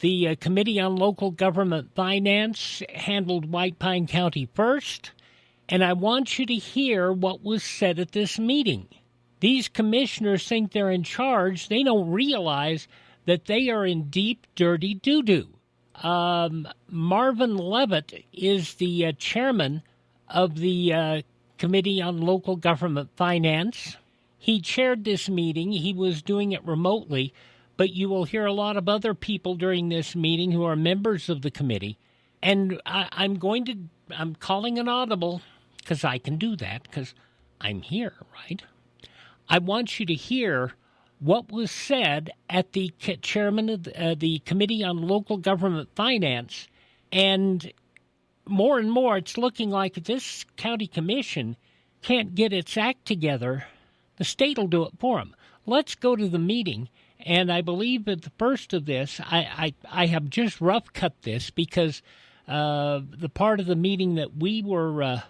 The Committee on Local Government Finance handled White Pine County first, and I want you to hear what was said at this meeting. These commissioners think they're in charge. They don't realize that they are in deep, dirty doo-doo. Marvin Leavitt is the chairman of the Committee on Local Government Finance. He chaired this meeting. He was doing it remotely, but you will hear a lot of other people during this meeting who are members of the committee. And I'm calling an audible, because I can do that, because I'm here, right? I want you to hear what was said at the chairman of the Committee on Local Government Finance. And more, it's looking like if this county commission can't get its act together, the state will do it for them. Let's go to the meeting. And I believe that the first of this, I have just rough cut this because the part of the meeting that we were,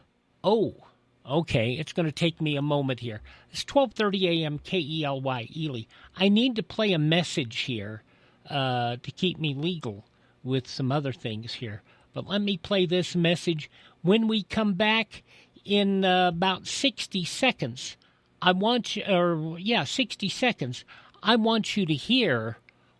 okay, it's going to take me a moment here. It's 12:30 a.m. KELY Ely. I need to play a message here to keep me legal with some other things here. But let me play this message. When we come back in about 60 seconds, 60 seconds, I want you to hear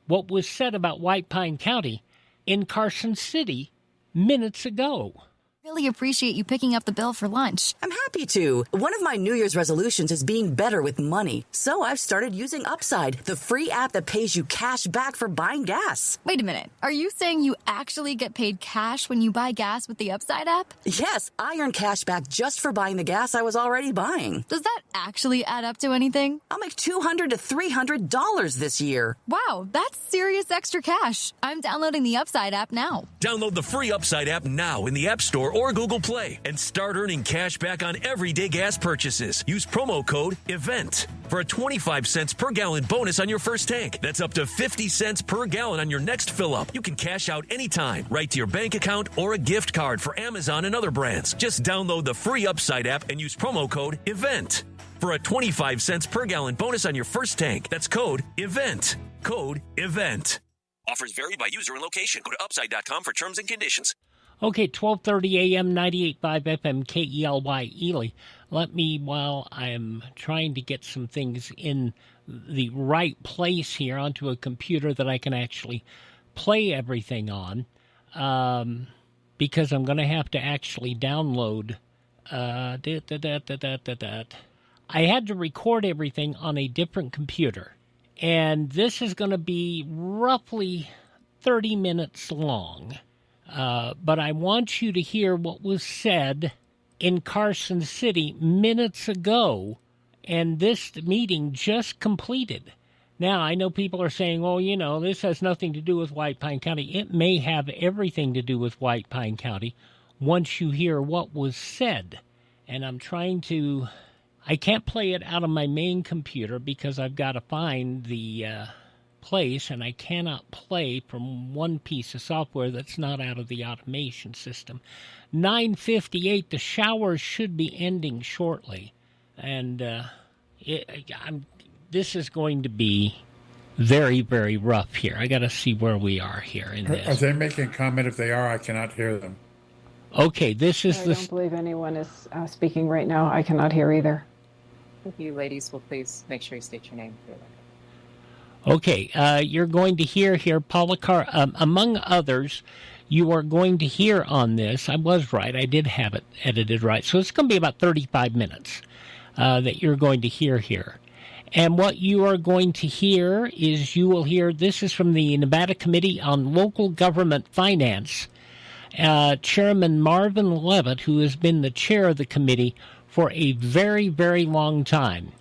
what was said about White Pine County in Carson City minutes ago. Really appreciate you picking up the bill for lunch. I'm happy to. One of my New Year's resolutions is being better with money. So I've started using Upside, the free app that pays you cash back for buying gas. Wait a minute. Are you saying you actually get paid cash when you buy gas with the Upside app? Yes, I earn cash back just for buying the gas I was already buying. Does that actually add up to anything? I'll make $200 to $300 this year. Wow, that's serious extra cash. I'm downloading the Upside app now. Download the free Upside app now in the App Store or Google Play and start earning cash back on everyday gas purchases. Use promo code EVENT for a 25 cents per gallon bonus on your first tank. That's up to 50 cents per gallon on your next fill up. You can cash out anytime, right to your bank account or a gift card for Amazon and other brands. Just download the free Upside app and use promo code EVENT for a 25 cents per gallon bonus on your first tank. That's code EVENT. Code EVENT. Offers vary by user and location. Go to upside.com for terms and conditions. Okay, 12:30 a.m., 98.5 FM, KELY Ely. Let me, while I'm trying to get some things in the right place here onto a computer that I can actually play everything on, because I'm going to have to actually download. I had to record everything on a different computer, and this is going to be roughly 30 minutes long. But I want you to hear what was said in Carson City minutes ago, and this meeting just completed. Now, I know people are saying, oh, this has nothing to do with White Pine County. It may have everything to do with White Pine County once you hear what was said. And I'm trying to... I can't play it out of my main computer because I've got to find the... place, and I cannot play from one piece of software that's not out of the automation system. 9:58, the showers should be ending shortly, and this is going to be very, very rough here. I got to see where we are here in this. Are they making a comment? If they are, I cannot hear them. Okay, this is I don't believe anyone is speaking right now. I cannot hear either. If you ladies will please make sure you state your name for the record. Okay, you're going to hear here, Paula, among others, you are going to hear on this. I was right. I did have it edited right. So it's going to be about 35 minutes that you're going to hear here. And what you are going to hear is you will hear, this is from the Nevada Committee on Local Government Finance, Chairman Marvin Leavitt, who has been the chair of the committee for a very, very long time.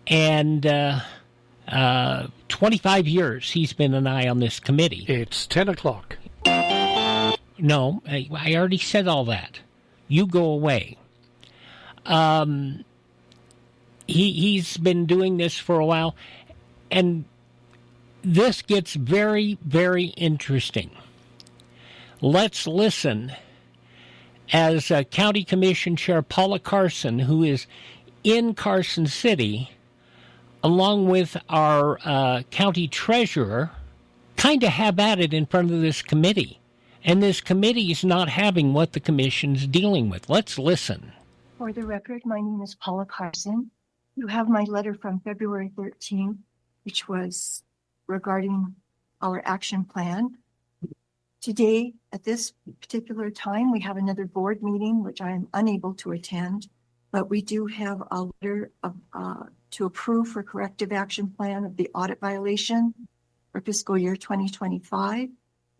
And... 25 years he's been an eye on this committee. It's 10 o'clock. No, I already said all that. You go away. He's been doing this for a while, and this gets very, very interesting. Let's listen as County Commission Chair Paula Carson, who is in Carson City, along with our county treasurer, kind of have at it in front of this committee. And this committee is not having what the commission's dealing with. Let's listen. For the record, my name is Paula Carson. You have my letter from February 13th, which was regarding our action plan. Today, at this particular time, we have another board meeting, which I am unable to attend, but we do have a letter of, to approve for corrective action plan of the audit violation for fiscal year 2025.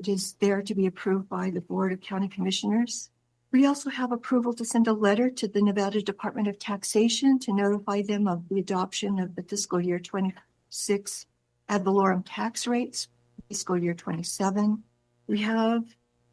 It is there to be approved by the Board of County Commissioners. We also have approval to send a letter to the Nevada Department of Taxation to notify them of the adoption of the fiscal year 26 ad valorem tax rates, fiscal year 27. We have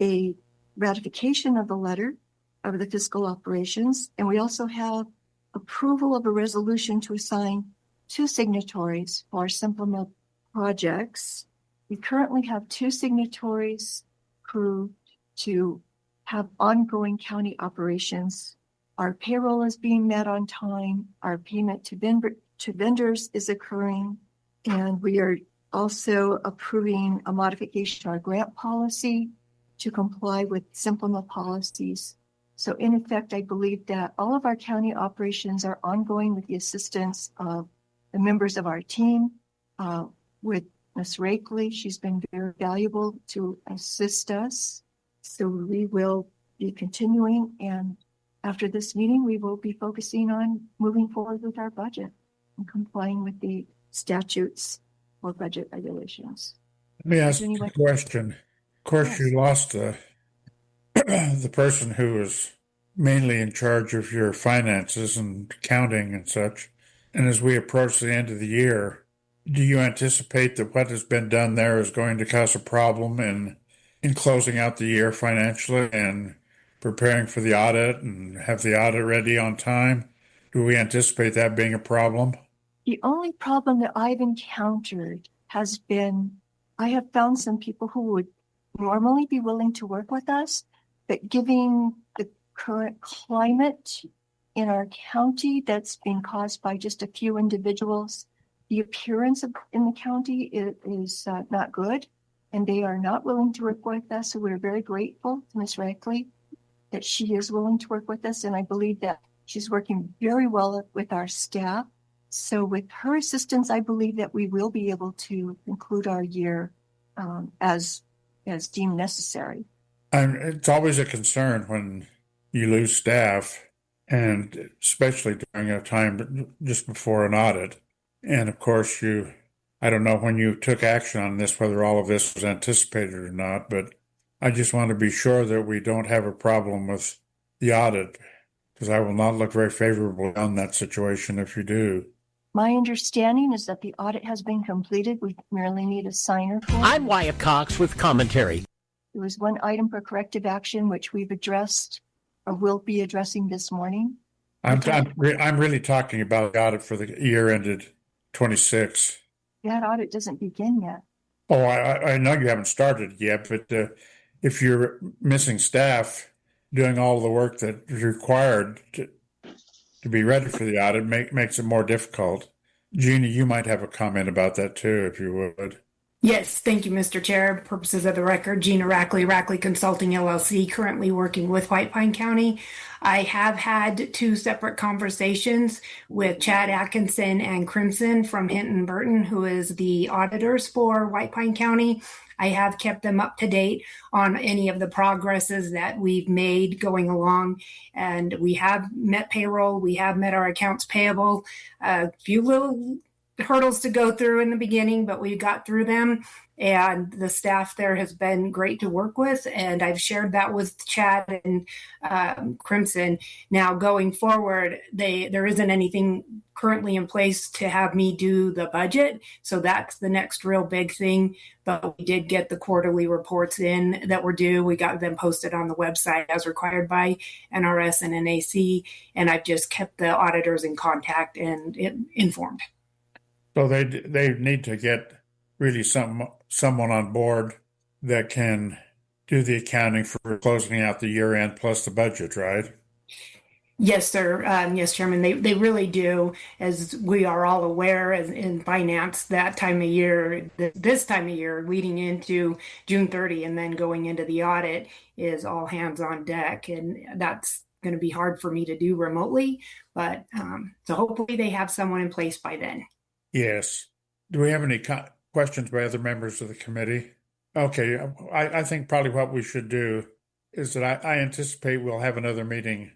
a ratification of the letter of the fiscal operations, and we also have approval of a resolution to assign 2 signatories for Simplima projects. We currently have 2 signatories approved to have ongoing county operations. Our payroll is being met on time. Our payment to vendors is occurring, and we are also approving a modification to our grant policy to comply with Simplima policies. So in effect, I believe that all of our county operations are ongoing with the assistance of the members of our team, with Ms. Rakely. She's been very valuable to assist us. So we will be continuing, and after this meeting, we will be focusing on moving forward with our budget and complying with the statutes or budget regulations. Let me ask you a question. Of course, Yes. you lost the person who was mainly in charge of your finances and accounting and such. And as we approach the end of the year, do you anticipate that what has been done there is going to cause a problem in closing out the year financially and preparing for the audit and have the audit ready on time? Do we anticipate that being a problem? The only problem that I've encountered has been, I have found some people who would normally be willing to work with us, but given the current climate in our county that's been caused by just a few individuals, the appearance in the county is not good, and they are not willing to work with us. So we're very grateful to Ms. Rakely that she is willing to work with us, and I believe that she's working very well with our staff. So with her assistance, I believe that we will be able to conclude our year as deemed necessary. It's always a concern when you lose staff, and especially during a time just before an audit. And of course, I don't know when you took action on this, whether all of this was anticipated or not, but I just want to be sure that we don't have a problem with the audit, because I will not look very favorable on that situation if you do. My understanding is that the audit has been completed. We merely need a signer for it. I'm Wyatt Cox with commentary. There was one item for corrective action, which we've addressed or will be addressing this morning. I'm really talking about the audit for the year ended 26. That audit doesn't begin yet. Oh, I know you haven't started yet, but if you're missing staff doing all the work that is required to be ready for the audit, makes it more difficult. Jeannie, you might have a comment about that too, if you would. Yes, thank you, Mr. Chair. Purposes of the record, Gina Rackley Consulting LLC, currently working with White Pine County. I have had 2 separate conversations with Chad Atkinson and Crimson from Hinton Burton, who is the auditors for White Pine County. I have kept them up to date on any of the progresses that we've made going along, and we have met payroll, we have met our accounts payable, a few little hurdles to go through in the beginning, but we got through them, and the staff there has been great to work with, and I've shared that with Chad and Crimson. Now going forward, there isn't anything currently in place to have me do the budget, so that's the next real big thing. But we did get the quarterly reports in that were due. We got them posted on the website as required by NRS and NAC, and I've just kept the auditors in contact and informed. So they need to get really someone on board that can do the accounting for closing out the year end plus the budget, right? Yes, sir. Yes, Chairman. They really do, as we are all aware, as in finance, that time of year, this time of year, leading into June 30 and then going into the audit is all hands on deck, and that's going to be hard for me to do remotely. But so hopefully they have someone in place by then. Yes. Do we have any questions by other members of the committee? Okay, I think probably what we should do is that I anticipate we'll have another meeting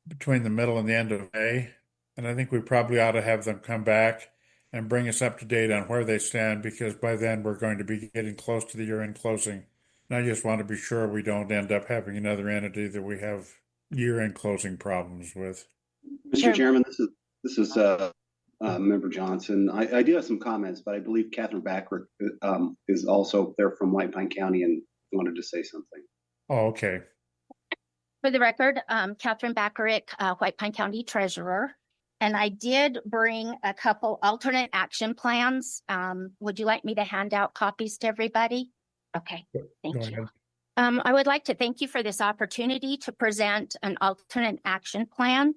between the middle and the end of May. And I think we probably ought to have them come back and bring us up to date on where they stand, because by then we're going to be getting close to the year-end closing. And I just want to be sure we don't end up having another entity that we have year-end closing problems with. Mr. Chairman, this is Member Johnson. I do have some comments, but I believe Catherine Bakaric is also there from White Pine County and wanted to say something. Oh, okay. For the record, Catherine Bakaric, White Pine County Treasurer, and I did bring a couple alternate action plans. Would you like me to hand out copies to everybody? Okay, thank you. I would like to thank you for this opportunity to present an alternate action plan.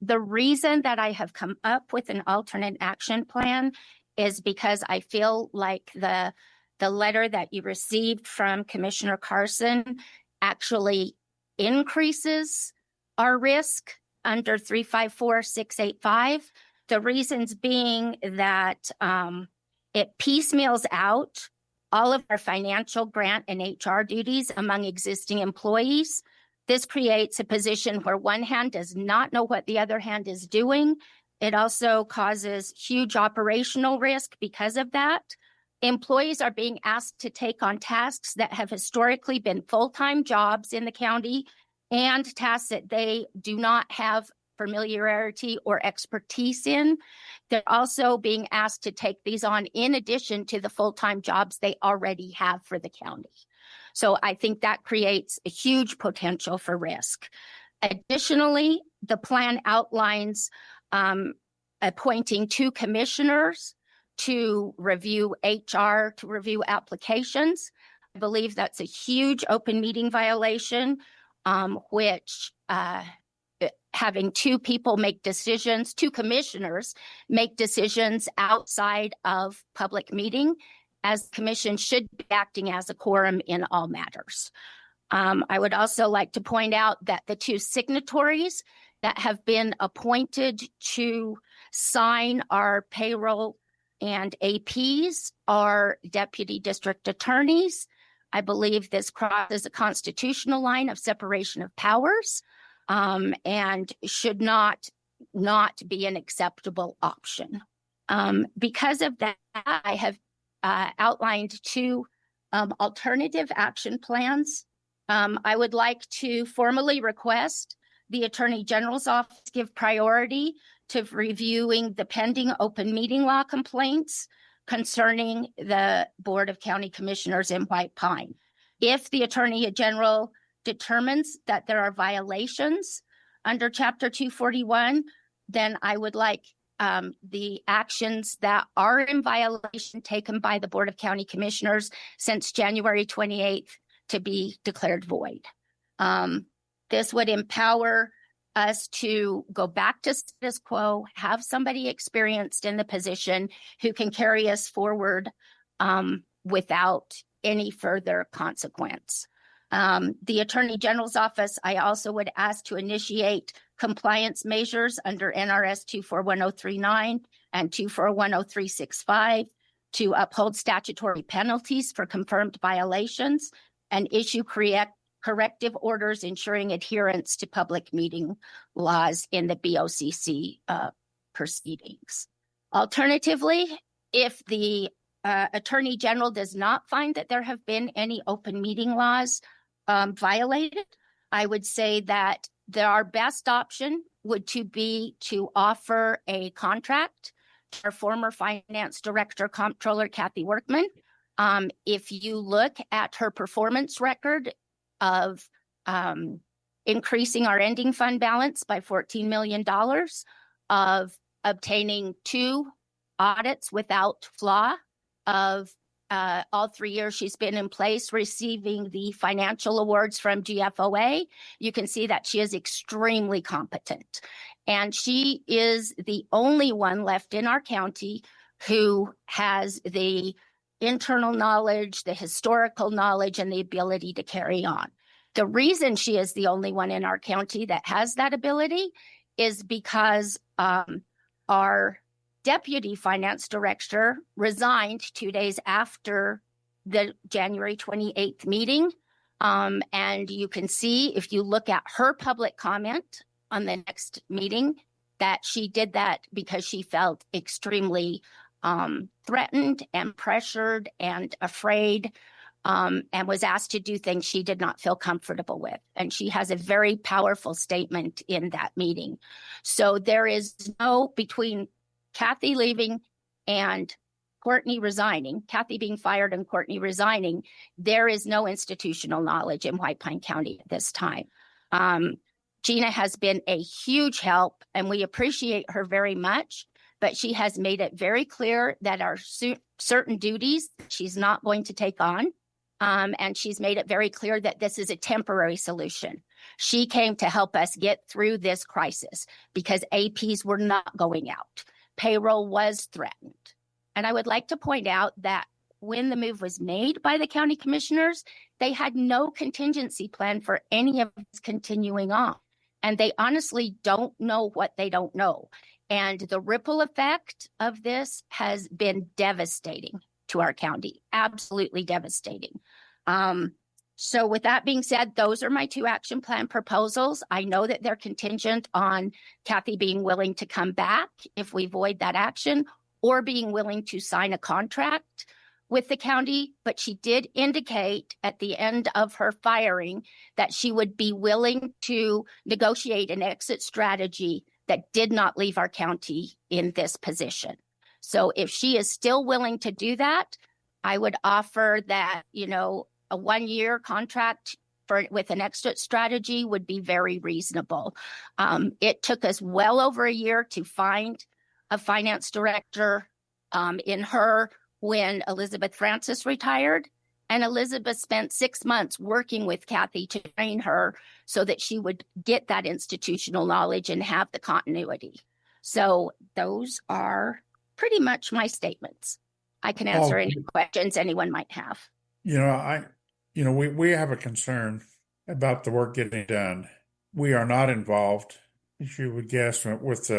The reason that I have come up with an alternate action plan is because I feel like the letter that you received from Commissioner Carson actually increases our risk under 354685. The reasons being that it piecemeals out all of our financial, grant, and HR duties among existing employees. This creates a position where one hand does not know what the other hand is doing. It also causes huge operational risk because of that. Employees are being asked to take on tasks that have historically been full-time jobs in the county and tasks that they do not have familiarity or expertise in. They're also being asked to take these on in addition to the full-time jobs they already have for the county. So I think that creates a huge potential for risk. Additionally, the plan outlines appointing 2 commissioners to review HR, to review applications. I believe that's a huge open meeting violation, which having 2 people make decisions, 2 commissioners make decisions outside of public meeting, as the commission should be acting as a quorum in all matters. I would also like to point out that the 2 signatories that have been appointed to sign our payroll and APs are deputy district attorneys. I believe this crosses a constitutional line of separation of powers and should not be an acceptable option. Because of that, I have outlined 2 alternative action plans. I would like to formally request the Attorney General's office give priority to reviewing the pending open meeting law complaints concerning the Board of County Commissioners in White Pine. If the Attorney General determines that there are violations under Chapter 241, then I would like the actions that are in violation taken by the Board of County Commissioners since January 28th to be declared void. This would empower us to go back to status quo, have somebody experienced in the position who can carry us forward without any further consequence. The Attorney General's office, I also would ask to initiate compliance measures under NRS 241039 and 241035 to uphold statutory penalties for confirmed violations and issue corrective orders ensuring adherence to public meeting laws in the BOCC proceedings. Alternatively, if the Attorney General does not find that there have been any open meeting laws violated, I would say that our best option would be to offer a contract to our former Finance Director, Comptroller Kathy Workman. If you look at her performance record of increasing our ending fund balance by $14 million, of obtaining 2 audits without flaw, of all 3 years she's been in place, receiving the financial awards from GFOA, you can see that she is extremely competent. And she is the only one left in our county who has the internal knowledge, the historical knowledge, and the ability to carry on. The reason she is the only one in our county that has that ability is because our deputy finance director resigned 2 days after the January 28th meeting. And you can see, if you look at her public comment on the next meeting, that she did that because she felt extremely threatened and pressured and afraid, and was asked to do things she did not feel comfortable with. And she has a very powerful statement in that meeting. So there is no, between Kathy leaving and Courtney resigning, Kathy being fired and Courtney resigning, there is no institutional knowledge in White Pine County at this time. Gina has been a huge help, and we appreciate her very much, but she has made it very clear that our certain duties she's not going to take on. And she's made it very clear that this is a temporary solution. She came to help us get through this crisis because APs were not going out. Payroll was threatened. And I would like to point out that when the move was made by the county commissioners, they had no contingency plan for any of this continuing on. And they honestly don't know what they don't know. And the ripple effect of this has been devastating to our county, absolutely devastating. So with that being said, those are my 2 action plan proposals. I know that they're contingent on Kathy being willing to come back if we void that action, or being willing to sign a contract with the county. But she did indicate at the end of her firing that she would be willing to negotiate an exit strategy that did not leave our county in this position. So if she is still willing to do that, I would offer that, a 1-year contract with an exit strategy would be very reasonable. It took us well over a year to find a finance director in her when Elizabeth Francis retired. And Elizabeth spent 6 months working with Kathy to train her so that she would get that institutional knowledge and have the continuity. So those are pretty much my statements. I can answer any questions anyone might have. We have a concern about the work getting done. We are not involved, as you would guess, with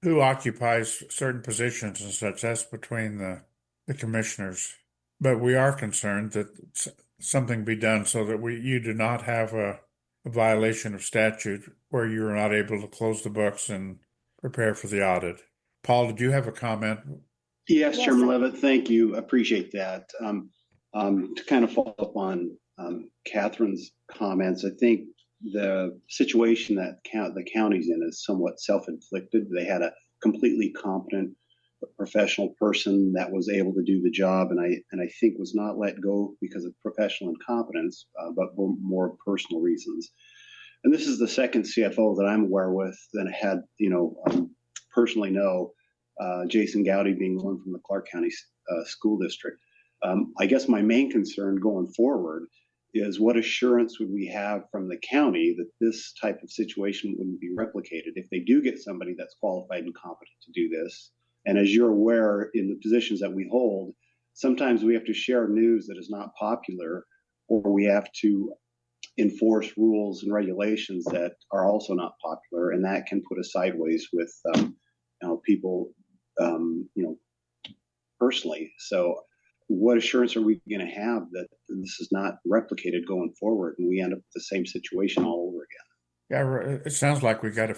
who occupies certain positions and such. That's between the commissioners. But we are concerned that something be done so that you do not have a violation of statute where you're not able to close the books and prepare for the audit. Paul, did you have a comment? Yes, Chairman Leavitt, thank you. Appreciate that. To kind of follow up on Catherine's comments, I think the situation that the county's in is somewhat self-inflicted. They had a completely competent professional person that was able to do the job, and I think was not let go because of professional incompetence, but more personal reasons. And this is the second CFO that I'm aware with that had, personally know, Jason Gowdy being one from the Clark County School District. I guess my main concern going forward is what assurance would we have from the county that this type of situation wouldn't be replicated if they do get somebody that's qualified and competent to do this. And as you're aware, in the positions that we hold, sometimes we have to share news that is not popular, or we have to enforce rules and regulations that are also not popular, and that can put us sideways with people personally. So what assurance are we going to have that this is not replicated going forward and we end up with the same situation all over again? Yeah, it sounds like we got a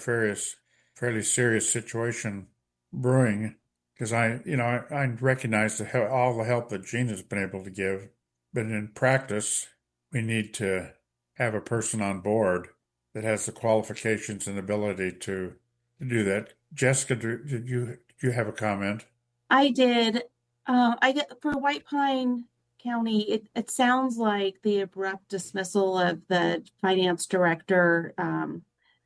fairly serious situation brewing, because I recognize all the help that Gina's been able to give, but in practice, we need to have a person on board that has the qualifications and ability to do that. Jessica, did you have a comment? I did. For White Pine County, it sounds like the abrupt dismissal of the finance director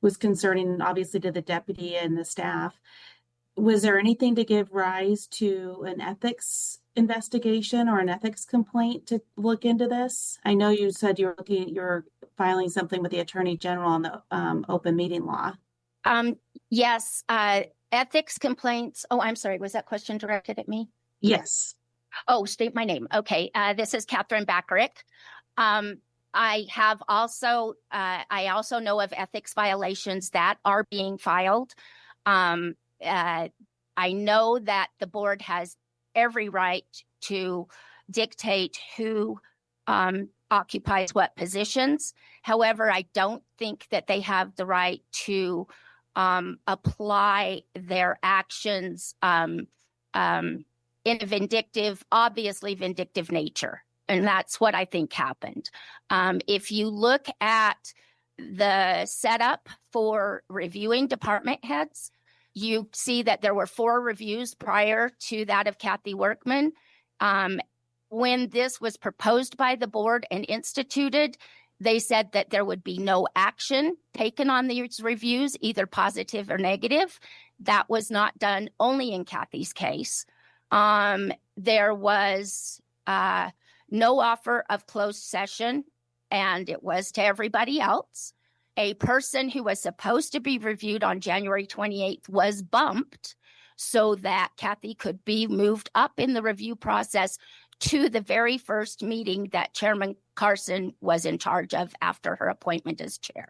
was concerning, obviously, to the deputy and the staff. Was there anything to give rise to an ethics investigation or an ethics complaint to look into this? I know you said you're filing something with the Attorney General on the open meeting law. Yes, ethics complaints. Oh, I'm sorry. Was that question directed at me? Yes. Oh, state my name. Okay. This is Catherine Bakaric. I also know of ethics violations that are being filed. I know that the board has every right to dictate who occupies what positions. However, I don't think that they have the right to apply their actions in a obviously vindictive nature. And that's what I think happened. If you look at the setup for reviewing department heads, you see that there were 4 reviews prior to that of Kathy Workman. When this was proposed by the board and instituted, they said that there would be no action taken on these reviews, either positive or negative. That was not done, only in Kathy's case. There was no offer of closed session, and it was to everybody else. A person who was supposed to be reviewed on January 28th was bumped so that Kathy could be moved up in the review process to the very first meeting that Chairman Carson was in charge of after her appointment as chair.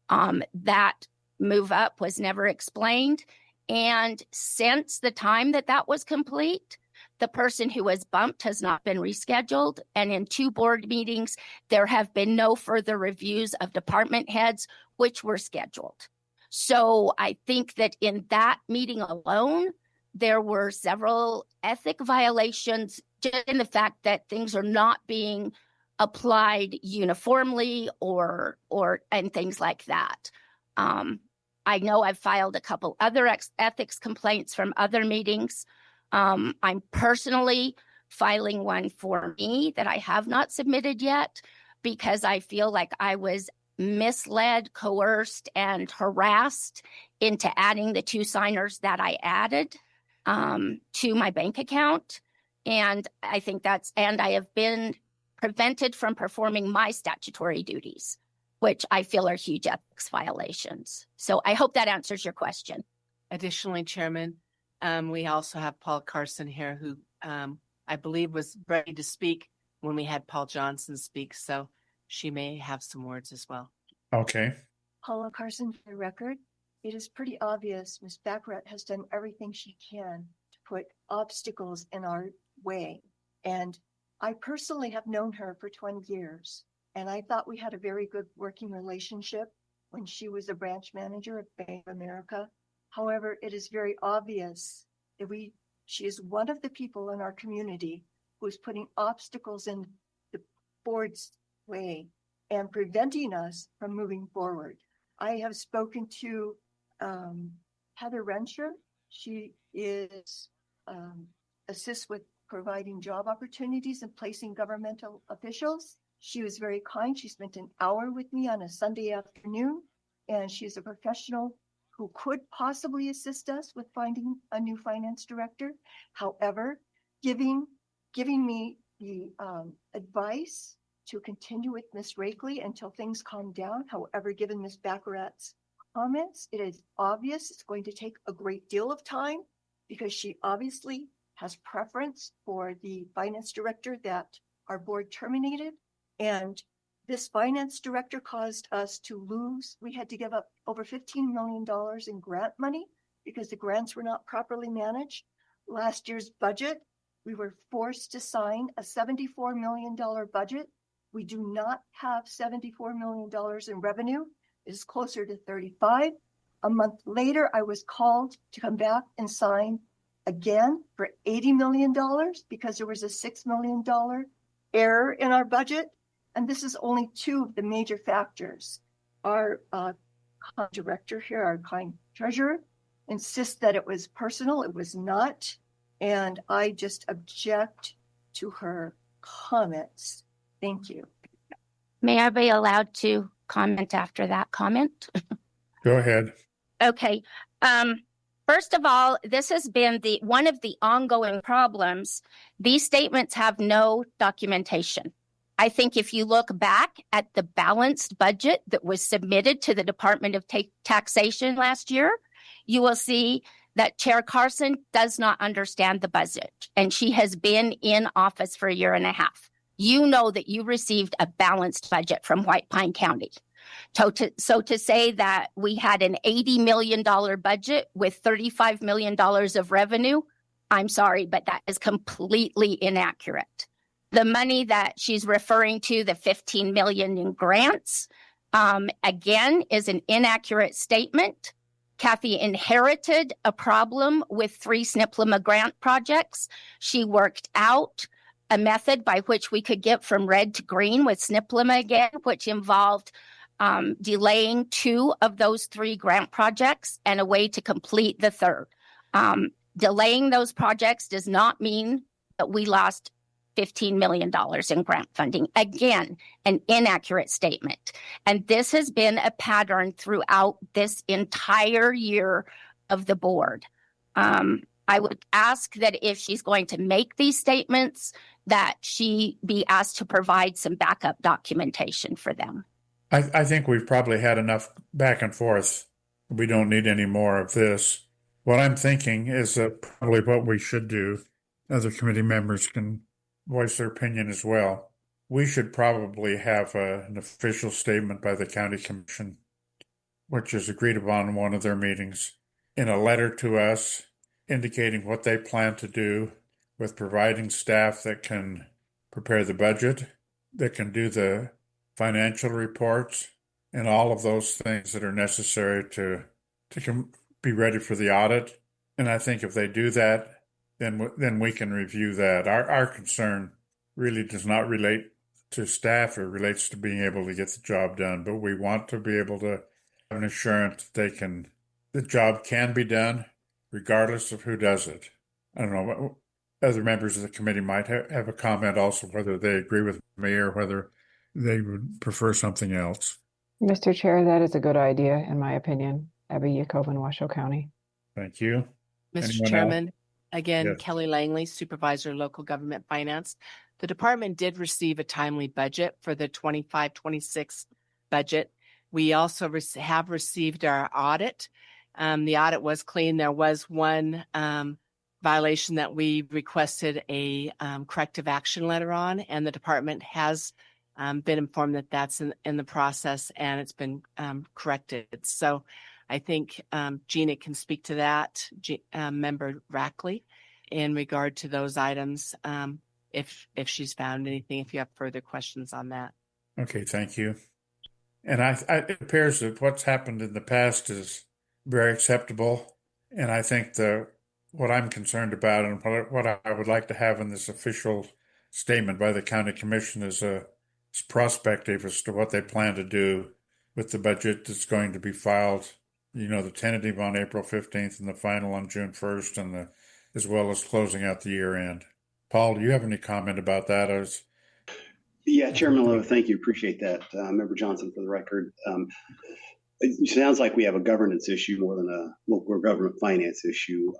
That move up was never explained. And since the time that was complete, the person who was bumped has not been rescheduled. And in 2 board meetings, there have been no further reviews of department heads, which were scheduled. So I think that in that meeting alone, there were several ethic violations just in the fact that things are not being applied uniformly and things like that. I know I've filed a couple other ethics complaints from other meetings. I'm personally filing one for me that I have not submitted yet because I feel like I was misled, coerced, and harassed into adding the 2 signers that I added to my bank account. And I think and I have been prevented from performing my statutory duties, which I feel are huge ethics violations. So I hope that answers your question. Additionally, Chairman, we also have Paul Carson here, who I believe was ready to speak when we had Paul Johnson speak. So she may have some words as well. Okay. Paula Carson, for the record, it is pretty obvious Ms. Bakaric has done everything she can to put obstacles in our way. And I personally have known her for 20 years, and I thought we had a very good working relationship when she was a branch manager at Bank of America. However, it is very obvious that she is one of the people in our community who is putting obstacles in the board's way and preventing us from moving forward. I have spoken to Heather Rensher. She assists with providing job opportunities and placing governmental officials. She was very kind. She spent an hour with me on a Sunday afternoon, and she's a professional who could possibly assist us with finding a new finance director. However, giving me the advice to continue with Ms. Rakely until things calm down. However, given Ms. Bacaric's comments, it is obvious it's going to take a great deal of time because she obviously has preference for the finance director that our board terminated. And this finance director caused us to lose. We had to give up over $15 million in grant money because the grants were not properly managed. Last year's budget, we were forced to sign a $74 million budget. We do not have $74 million in revenue. It is closer to 35. A month later, I was called to come back and sign again for $80 million because there was a $6 million error in our budget. And this is only 2 of the major factors. Our director here, our kind treasurer, insists that it was personal. It was not. And I just object to her comments. Thank you. May I be allowed to comment after that comment? Go ahead. Okay. First of all, this has been one of the ongoing problems. These statements have no documentation. I think if you look back at the balanced budget that was submitted to the Department of Taxation last year, you will see that Chair Carson does not understand the budget, and she has been in office for a year and a half. You know that you received a balanced budget from White Pine County. So to say that we had an $80 million budget with $35 million of revenue, I'm sorry, but that is completely inaccurate. The money that she's referring to, the $15 million in grants, again, is an inaccurate statement. Kathy inherited a problem with 3 SNPLMA grant projects. She worked out a method by which we could get from red to green with SNPLMA again, which involved delaying 2 of those 3 grant projects and a way to complete the third. Delaying those projects does not mean that we lost $15 million in grant funding. Again, an inaccurate statement. And this has been a pattern throughout this entire year of the board. I would ask that if she's going to make these statements, that she be asked to provide some backup documentation for them. I think we've probably had enough back and forth. We don't need any more of this. What I'm thinking is that probably what we should do, other committee members can voice their opinion as well. We should probably have an official statement by the county commission, which is agreed upon in one of their meetings, in a letter to us indicating what they plan to do with providing staff that can prepare the budget, that can do the financial reports, and all of those things that are necessary to be ready for the audit. And I think if they do that, then we can review that. Our concern really does not relate to staff. It relates to being able to get the job done. But we want to be able to have an assurance that the job can be done regardless of who does it. I don't know. Other members of the committee might have a comment also, whether they agree with me or whether they would prefer something else. Mr. Chair, that is a good idea, in my opinion. Abby Yacoven, Washoe County. Thank you. Mr. Anyone Chairman, else? again, Yes. Kelly Langley, Supervisor, Local Government Finance. The department did receive a timely budget for the 25-26 budget. We also have received our audit. The audit was clean. There was one violation that we requested a corrective action letter on, and the department has been informed that that's in the process and it's been corrected. So I think Gina can speak to that, Member Rackley, in regard to those items, if she's found anything, if you have further questions on that. Okay, thank you. And it appears that what's happened in the past is very acceptable. And I think what I'm concerned about and what I would like to have in this official statement by the county commission is prospective as to what they plan to do with the budget that's going to be filed. The tentative on April 15th and the final on June 1st, and as well as closing out the year end. Paul, do you have any comment about that? Yeah, Chairman Leavitt, thank you. Appreciate that. Member Johnson, for the record. It sounds like we have a governance issue more than a local government finance issue.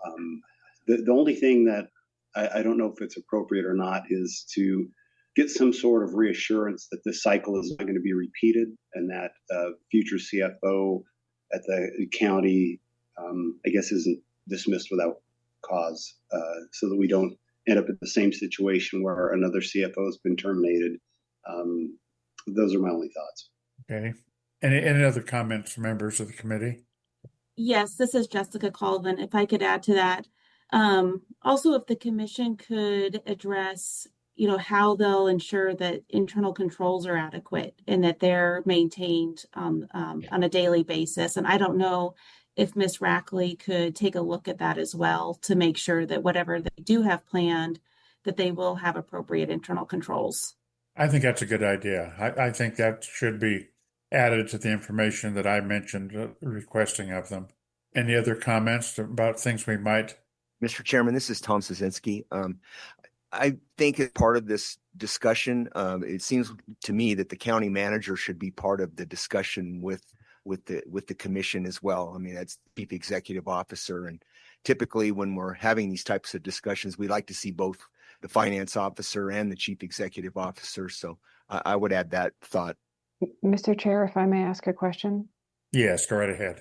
The only thing that I don't know if it's appropriate or not is to get some sort of reassurance that this cycle is not going to be repeated, and that future CFO at the county, I guess, isn't dismissed without cause, so that we don't end up in the same situation where another CFO has been terminated. Those are my only thoughts. Okay. Any other comments, members of the committee? Yes, this is Jessica Colvin. If I could add to that. Also, if the commission could address, how they'll ensure that internal controls are adequate and that they're maintained on a daily basis. And I don't know if Ms. Rackley could take a look at that as well to make sure that whatever they do have planned, that they will have appropriate internal controls. I think that's a good idea. I think that should be added to the information that I mentioned, requesting of them. Any other comments about things we might? Mr. Chairman, this is Tom Szynski. I think as part of this discussion, it seems to me that the county manager should be part of the discussion with the commission as well. I mean, that's chief executive officer, and typically when we're having these types of discussions, we like to see both the finance officer and the chief executive officer. So I would add that thought. Mr. Chair, if I may ask a question? Yes, go right ahead.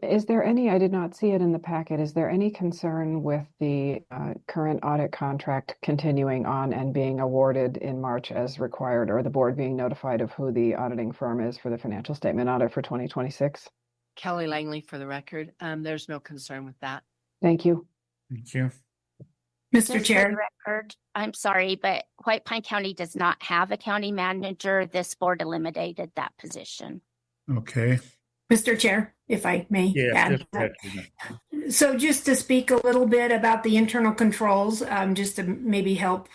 Is there any, I did not see it in the packet, is there any concern with the current audit contract continuing on and being awarded in March as required, or the board being notified of who the auditing firm is for the financial statement audit for 2026? Kelly Langley for the record. There's no concern with that. Thank you. Thank you. Mr. Just Chair. for the record, I'm sorry, but White Pine County does not have a county manager. This board eliminated that position. Okay. Mr. Chair, if I may add. So just to speak a little bit about the internal controls, just to maybe help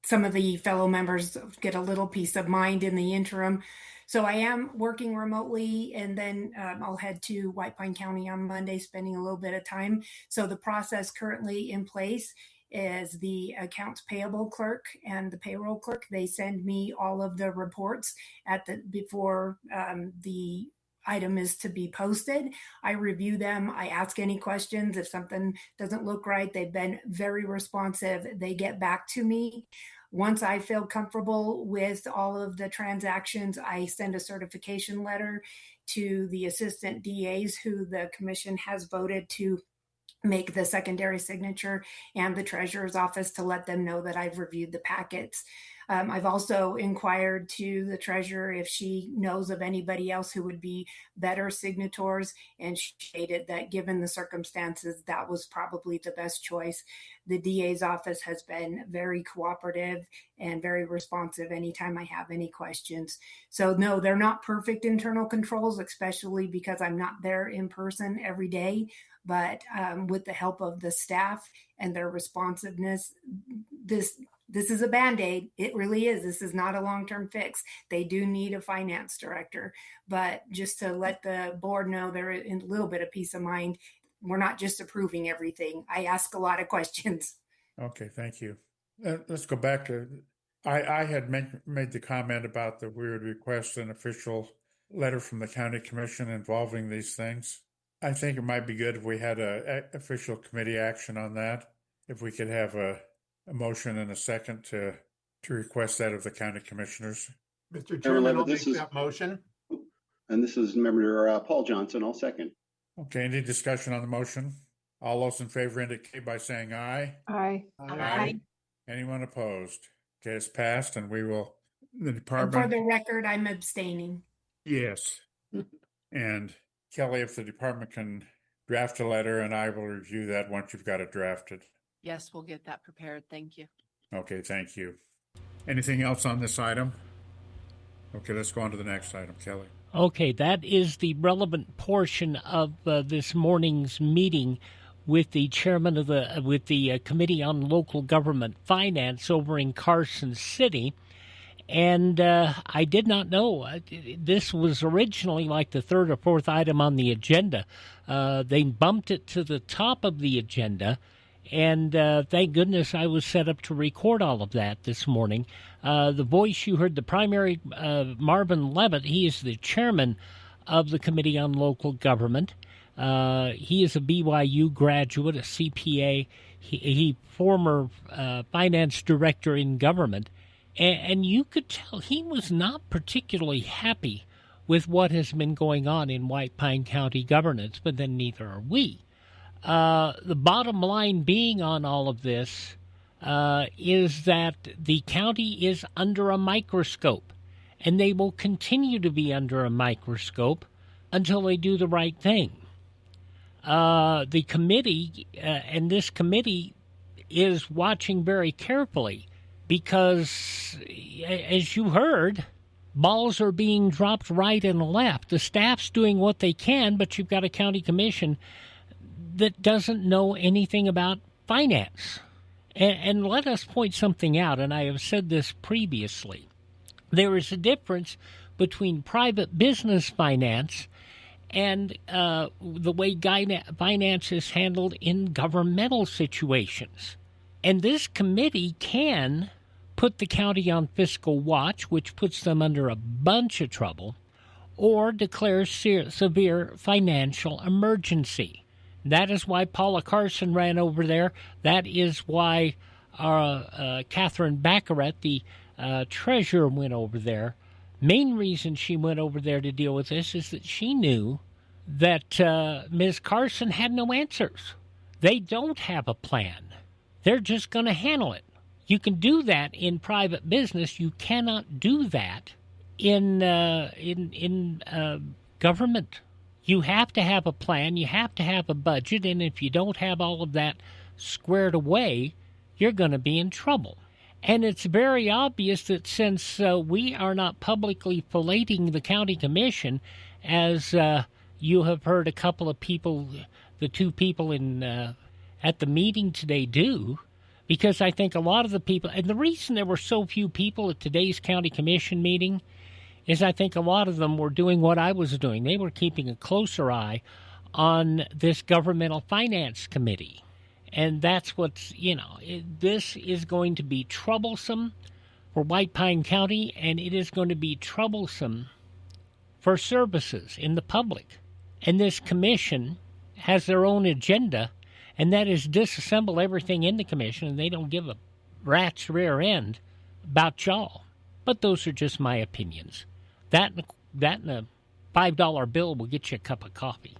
some of the fellow members get a little peace of mind in the interim. So I am working remotely, and then I'll head to White Pine County on Monday, spending a little bit of time. So the process currently in place is the accounts payable clerk and the payroll clerk. They send me all of the reports before the item is to be posted. I review them. I ask any questions. If something doesn't look right, they've been very responsive. They get back to me. Once I feel comfortable with all of the transactions, I send a certification letter to the assistant DAs who the commission has voted to make the secondary signature, and the treasurer's office to let them know that I've reviewed the packets. I've also inquired to the treasurer if she knows of anybody else who would be better signatories, and she stated that given the circumstances, that was probably the best choice. The DA's office has been very cooperative and very responsive anytime I have any questions. So no, they're not perfect internal controls, especially because I'm not there in person every day. But with the help of the staff and their responsiveness, this is a Band-Aid. It really is. This is not a long-term fix. They do need a finance director. But just to let the board know, there is a little bit of peace of mind. We're not just approving everything. I ask a lot of questions. Okay, thank you. Let's go back to, I had made the comment about that we would request an official letter from the county commission involving these things. I think it might be good if we had a official committee action on that. If we could have a motion and a second to request that of the county commissioners. Mr. Chairman, I'll make that motion. And this is Member Paul Johnson. I'll second. Okay, any discussion on the motion? All those in favor indicate by saying aye. Aye. Aye. Anyone opposed? Okay, it's passed, and we will, the And department. for the record, I'm abstaining. Yes. And Kelly, if the department can draft a letter, and I will review that once you've got it drafted. Yes, we'll get that prepared. Thank you. Okay, thank you. Anything else on this item? Okay, let's go on to the next item, Kelly. Okay, that is the relevant portion of this morning's meeting with the chairman of the Committee on Local Government Finance over in Carson City. And I did not know. This was originally like the third or fourth item on the agenda. They bumped it to the top of the agenda, and thank goodness I was set up to record all of that this morning. The voice you heard, the primary, Marvin Leavitt, he is the chairman of the Committee on Local Government. He is a BYU graduate, a CPA, he former finance director in government. And you could tell he was not particularly happy with what has been going on in White Pine County governance, but then neither are we. The bottom line being on all of this is that the county is under a microscope, and they will continue to be under a microscope until they do the right thing. The committee, and this committee, is watching very carefully, because, as you heard, balls are being dropped right and left. The staff's doing what they can, but you've got a county commission that doesn't know anything about finance. And let us point something out, and I have said this previously. There is a difference between private business finance and the way finance is handled in governmental situations. And this committee can put the county on fiscal watch, which puts them under a bunch of trouble, or declare severe financial emergency. That is why Paula Carson ran over there. That is why Catherine Bakaric, the treasurer, went over there. Main reason she went over there to deal with this is that she knew that Ms. Carson had no answers. They don't have a plan. They're just going to handle it. You can do that in private business. You cannot do that in government. You have to have a plan. You have to have a budget. And if you don't have all of that squared away, you're going to be in trouble. And it's very obvious that since we are not publicly filleting the county commission, as you have heard a couple of people, the two people at the meeting today do, because I think a lot of the people, and the reason there were so few people at today's county commission meeting is I think a lot of them were doing what I was doing. They were keeping a closer eye on this governmental finance committee. And that's what's, this is going to be troublesome for White Pine County, and it is going to be troublesome for services in the public. And this commission has their own agenda, and that is disassemble everything in the commission, and they don't give a rat's rear end about y'all. But those are just my opinions. That and a $5 bill will get you a cup of coffee.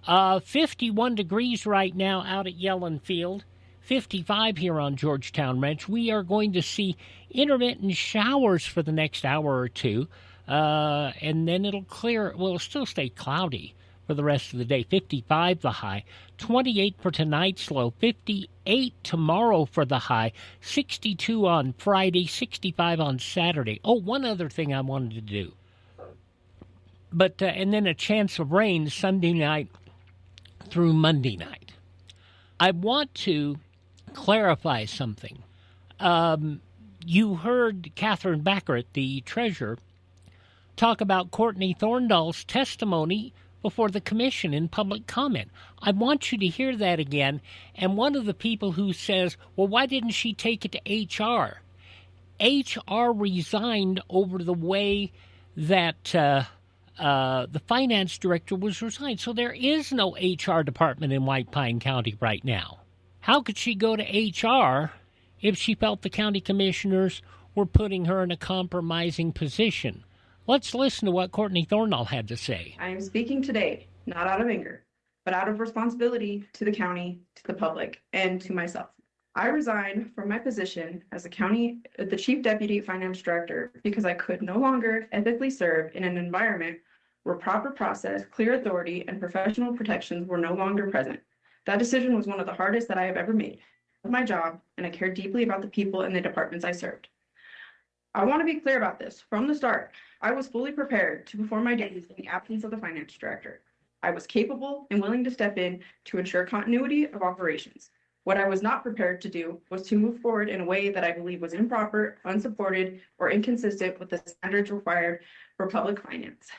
51 degrees right now out at Yellen Field. 55 here on Georgetown Ranch. We are going to see intermittent showers for the next hour or two, and then it'll clear. Well, it'll still stay cloudy for the rest of the day. 55 the high. 28 for tonight's low. 58 tomorrow for the high. 62 on Friday. 65 on Saturday. Oh, one other thing I wanted to do. But and then a chance of rain Sunday night through Monday night. I want to clarify something. You heard Catherine Bakaric, the treasurer, talk about Courtney Thorndall's testimony before the commission in public comment. I want you to hear that again. And one of the people who says, well, why didn't she take it to HR? HR resigned over the way that the finance director was resigned. So there is no HR department in White Pine County right now. How could she go to HR if she felt the county commissioners were putting her in a compromising position? Let's listen to what Courtney Thorndall had to say. I am speaking today, not out of anger, but out of responsibility to the county, to the public, and to myself. I resigned from my position as the Chief Deputy Finance Director because I could no longer ethically serve in an environment where proper process, clear authority, and professional protections were no longer present. That decision was one of the hardest that I have ever made. I love my job, and I care deeply about the people and the departments I served. I want to be clear about this. From the start, I was fully prepared to perform my duties in the absence of the finance director. I was capable and willing to step in to ensure continuity of operations. What I was not prepared to do was to move forward in a way that I believe was improper, unsupported, or inconsistent with the standards required for public finance.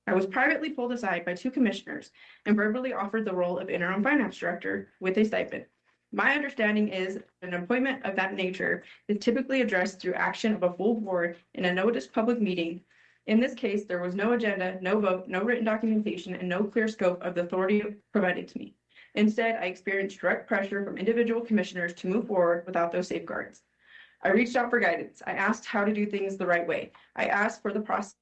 I was privately pulled aside by two commissioners and verbally offered the role of interim finance director with a stipend. My understanding is an appointment of that nature is typically addressed through action of a full board in a noticed public meeting. In this case, there was no agenda, no vote, no written documentation, and no clear scope of the authority provided to me. Instead, I experienced direct pressure from individual commissioners to move forward without those safeguards. I reached out for guidance. I asked how to do things the right way. I asked for the process.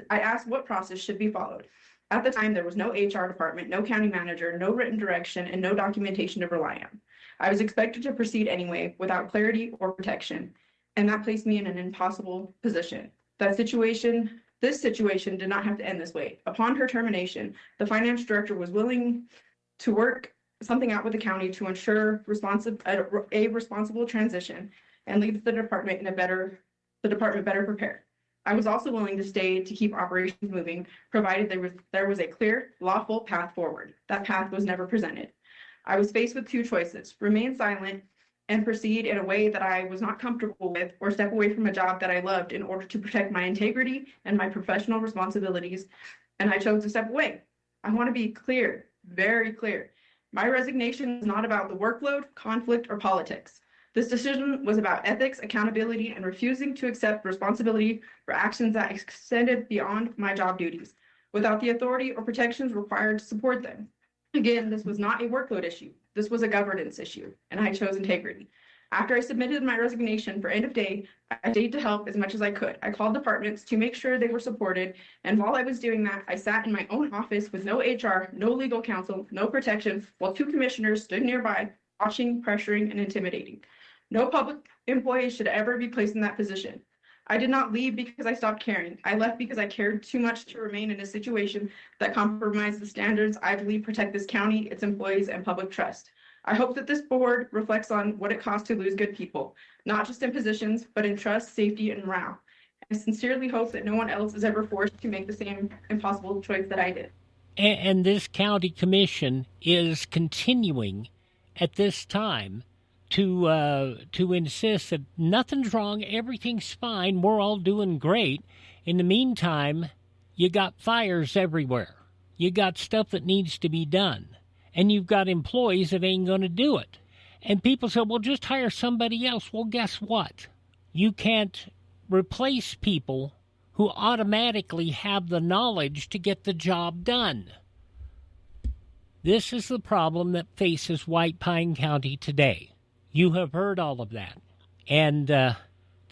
I asked what process should be followed. At the time, there was no HR department, no county manager, no written direction, and no documentation to rely on. I was expected to proceed anyway without clarity or protection, and that placed me in an impossible position. This situation did not have to end this way. Upon her termination, the finance director was willing to work something out with the county to ensure a responsible transition and leave the department better prepared. I was also willing to stay to keep operations moving, provided there was a clear, lawful path forward. That path was never presented. I was faced with two choices: remain silent and proceed in a way that I was not comfortable with, or step away from a job that I loved in order to protect my integrity and my professional responsibilities. And I chose to step away. I want to be clear, very clear. My resignation is not about the workload, conflict, or politics. This decision was about ethics, accountability, and refusing to accept responsibility for actions that extended beyond my job duties, without the authority or protections required to support them. Again, this was not a workload issue. This was a governance issue, and I chose integrity. After I submitted my resignation for end of day, I stayed to help as much as I could. I called departments to make sure they were supported, and while I was doing that, I sat in my own office with no HR, no legal counsel, no protection, while 2 commissioners stood nearby, watching, pressuring, and intimidating. No public employee should ever be placed in that position. I did not leave because I stopped caring. I left because I cared too much to remain in a situation that compromised the standards I believe protect this county, its employees, and public trust. I hope that this board reflects on what it costs to lose good people, not just in positions, but in trust, safety, and morale. I sincerely hope that no one else is ever forced to make the same impossible choice that I did. And this county commission is continuing at this time to insist that nothing's wrong, everything's fine, we're all doing great. In the meantime, you got fires everywhere. You got stuff that needs to be done. And you've got employees that ain't going to do it. And people say, well, just hire somebody else. Well, guess what? You can't replace people who automatically have the knowledge to get the job done. This is the problem that faces White Pine County today. You have heard all of that. And to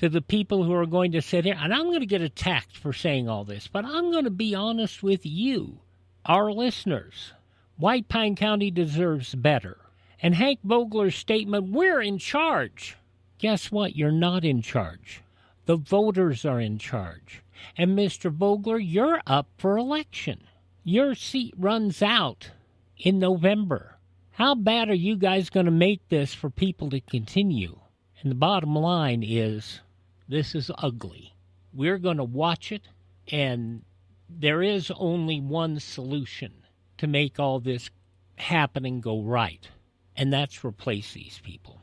the people who are going to sit here, and I'm going to get attacked for saying all this, but I'm going to be honest with you, our listeners. White Pine County deserves better. And Hank Vogler's statement, we're in charge. Guess what? You're not in charge. The voters are in charge. And Mr. Vogler, you're up for election. Your seat runs out in November. How bad are you guys going to make this for people to continue? And the bottom line is, this is ugly. We're going to watch it, and there is only one solution to make all this happen and go right, and that's replace these people.